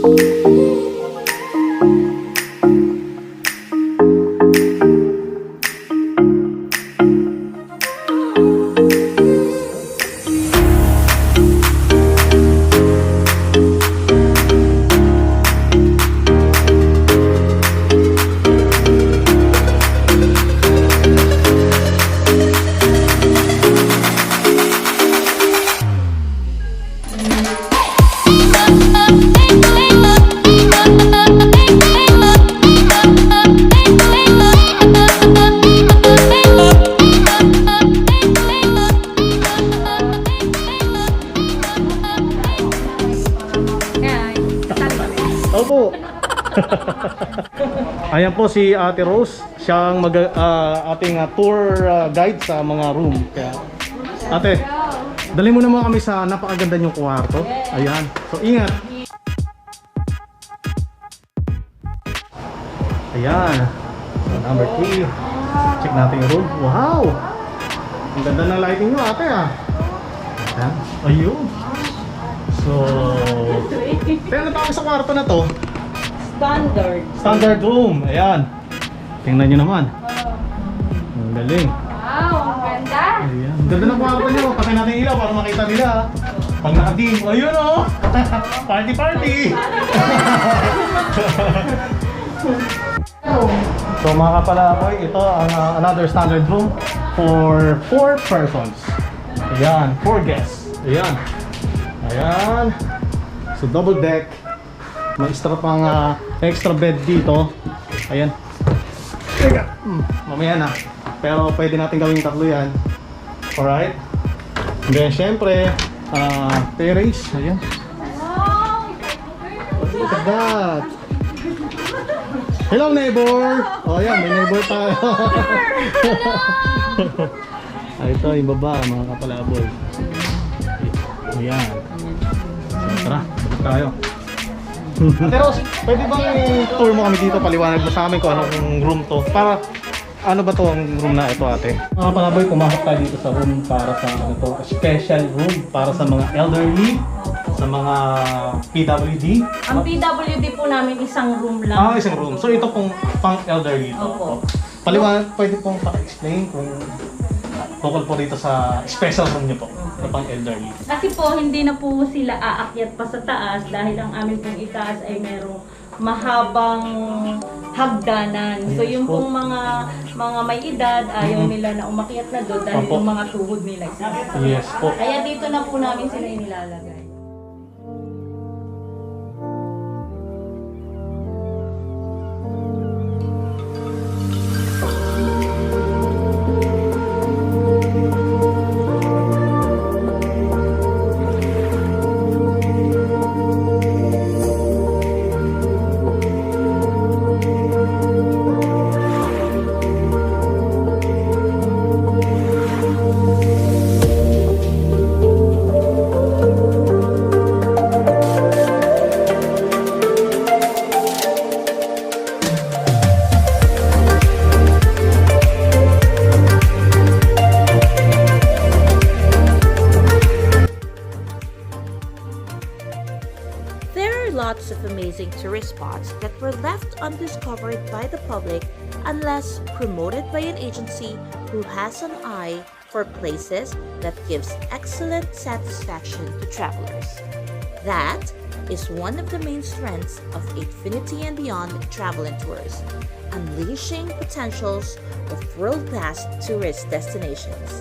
Opo. Ayan po si Ate Rose, siyang ating tour guide sa mga room. Kaya, Ate, dali mo naman kami sa napakaganda niyong kwarto. Ayan. So ingat. Ayan. So number 3. Check natin yung room. Wow! Ang ganda ng lighting nyo, Ate ah. Ayan. Ayun. So, tingnan na tayo sa kwarto na to. Standard room. Ayan. Tingnan nyo naman. Ang galing. Wow, ang ganda. Ayan. Ang ganda ng kwarto nyo. Patay natin ilaw para makita nila. Pag naka-team. Ayun o. Party party. So mga kapalaboy, ito ang another standard room for 4 persons. Ayan. 4 guests. Ayan. Ayan. So double deck. May extra pang extra bed dito. Ayan. Mamaya na. Pero pwede natin gawing tatlo yan. Alright. And then syempre terrace. Ayan. Look at that. Hello neighbor. Oh ayan, may neighbor tayo. Ito yung baba mga kapalaboy. Ayan. Tara, balik tayo. Ate Rose, pwede bang tour mo kami dito? Paliwanag mo sa amin kung anong room to. Para, ano ba to ang room na ito, ate? Mga palaboy, pumasok tayo dito sa room para sa ano to, special room para sa mga elderly, sa mga PWD. Ang PWD po namin isang room lang. Isang room. So ito pong pang elderly to. Opo. Paliwanag, pwede pong pa-explain kung tungkol po dito sa special room niyo po na pang elderly. Kasi po hindi na po sila aakyat pa sa taas dahil ang amin pong itaas ay merong mahabang hagdanan. So yung pong mga may edad ayaw nila na umakyat na doon dahil yung mga tuhod nila isa. Yes po. Kaya dito na po namin sila inilalagay. Lots of amazing tourist spots that were left undiscovered by the public unless promoted by an agency who has an eye for places that gives excellent satisfaction to travelers. That is one of the main strengths of Eightfinity and Beyond Travel and Tours, unleashing potentials of world-class tourist destinations.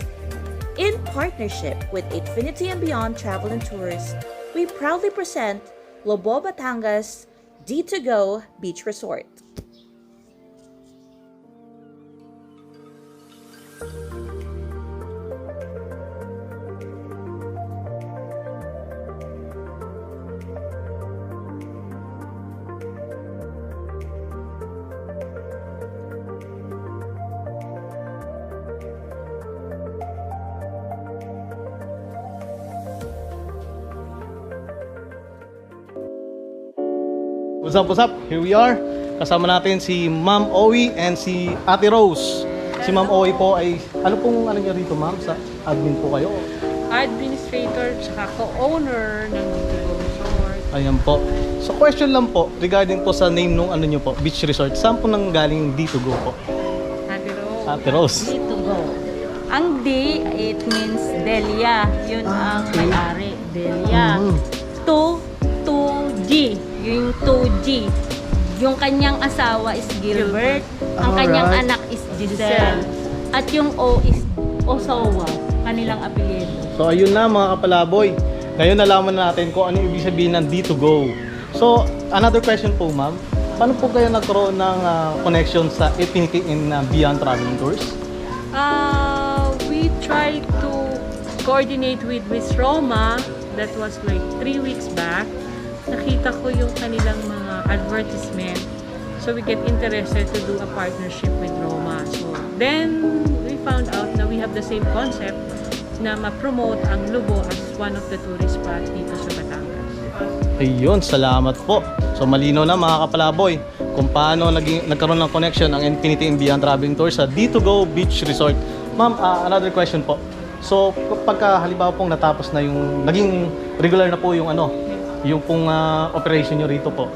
In partnership with Eightfinity and Beyond Travel and Tours, we proudly present Lobo Batangas D2Go Beach Resort. What's up, what's up? Here we are. Kasama natin si Ma'am Owie and si Ate Rose. Si Ma'am Owie po ay, ano niya rito ma'am? Sa admin po kayo? Administrator tsaka co-owner ng D2Go Resort. Ayan po. So question lang po regarding po sa name nung ano nyo po, beach resort. Saan po nang galing D2Go po? Ate Rose. To go. Ang D, it means Delia. Yun ang may-ari. Delia. Mhm. 2G. Yung 2G. Yung kanyang asawa is Gilbert. Ang kanyang Alright. anak is Giselle. At yung O is Osawa. Kanilang apelyido. So ayun na mga kapalaboy. Ngayon nalaman na natin kung ano yung ibig sabihin ng D2Go. So another question po ma'am. Paano po kayo nagkaroon ng connection sa Infinity and Beyond Traveling Tours? We tried to coordinate with Miss Roma. That was like 3 weeks back. Nakita ko yung kanilang mga advertisement. So we get interested to do a partnership with Roma. So then we found out na we have the same concept na ma-promote ang Lubo as one of the tourist spots dito sa Batangas. Ayun, salamat po. So malinaw na mga kapalaboy kung paano nagkaroon ng connection ang Infinity and Beyond Traveling Tours sa D2Go Beach Resort. Ma'am, another question po. So pagka halimbawa pong natapos na yung naging regular na po yung yung pong operation nyo rito po.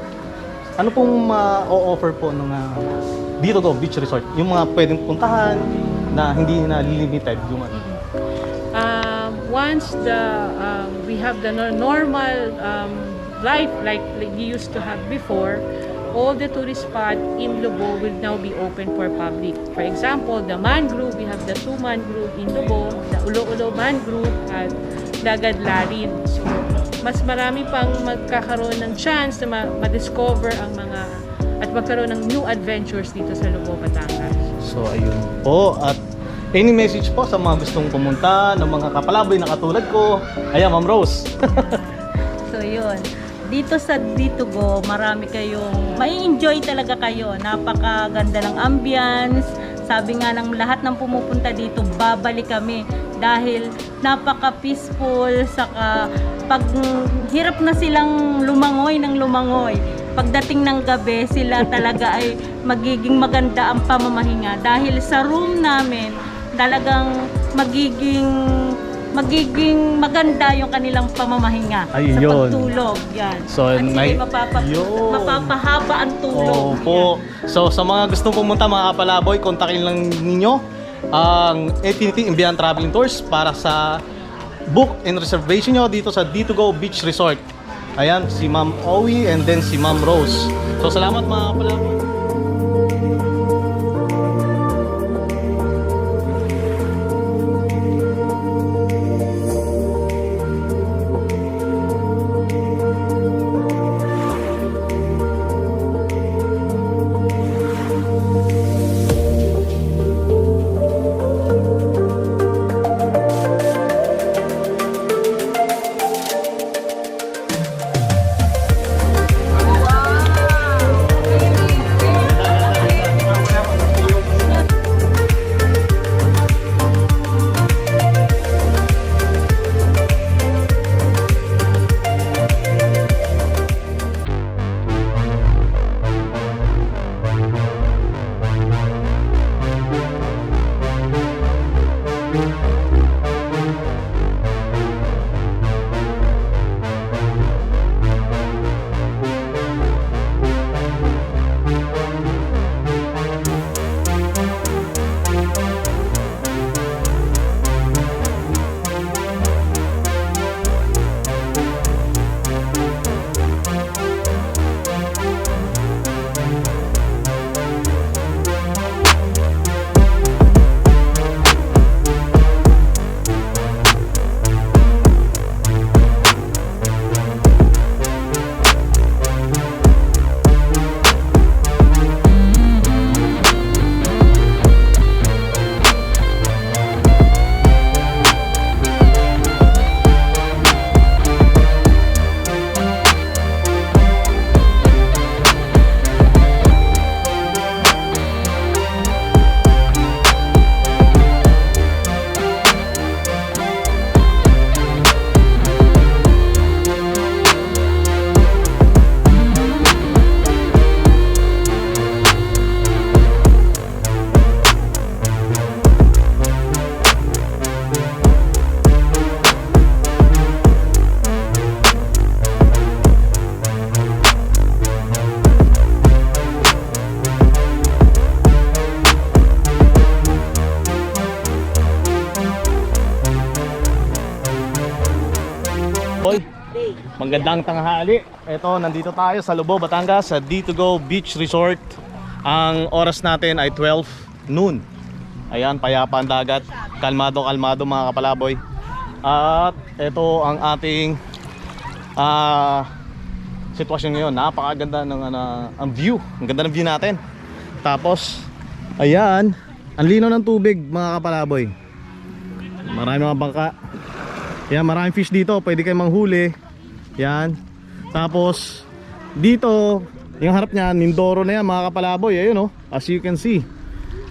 Ano pong o-offer po ng D2Go Beach Resort? Yung mga pwedeng puntahan na hindi na limited yung ano. Once we have the normal life like we used to have before, all the tourist spots in Lubo will now be open for public. For example, the mangrove, we have the 2 mangrove in Lubo, the Ulo-Ulo mangrove at Dagad Larin. So, mas marami pang magkakaroon ng chance na ma-discover ang mga at magkaroon ng new adventures dito sa Lubo, Batangas. So ayun po, at any message po sa mga gustong pumunta ng mga kapalaboy na katulad ko? Ayan, Ma'am Rose. So yun, dito sa D2Go, marami kayong, mai-enjoy talaga kayo. Napakaganda ng ambience. Sabi nga ng lahat ng pumupunta dito, babalik kami. Dahil napaka-peaceful, saka pag hirap na silang lumangoy ng lumangoy. Pagdating ng gabi, sila talaga ay magiging maganda ang pamamahinga. Dahil sa room namin, talagang magiging maganda yung kanilang pamamahinga sa Ayun. pagtulog. Yan. So, at sige, yun. mapapahaba ang tulog. Opo. So sa mga gustong pumunta mga kapalaboy, kontakin lang ninyo ang Infinity and Beyond Traveling Tours para sa book and reservation nyo dito sa D2Go Beach Resort. Ayan, si Ma'am Owie and then si Ma'am Rose. So salamat mga kapalaboy. Magandang tanghali. Ito, nandito tayo sa Lobo, Batangas sa D2Go Beach Resort. Ang oras natin ay 12 noon. Ayan, payapa ang dagat. Kalmado mga kapalaboy. At ito ang ating sitwasyon ngayon. Napakaganda ng ang view. Ang ganda ng view natin. Tapos, ayan, ang linaw ng tubig mga kapalaboy. Marami mga bangka. Yan, maraming fish dito. Pwede kayong manghuli. Yan. Tapos, dito, yung harap niya, Mindoro na yan mga kapalaboy. Ayun, oh. As you can see,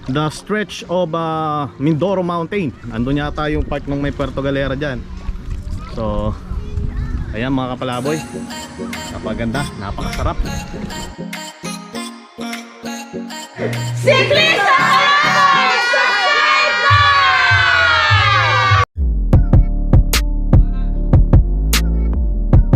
the stretch of Mindoro Mountain. Andun yata yung part ng may Puerto Galera dyan. So, ayan mga kapalaboy. Napaganda, napakasarap. Simple sa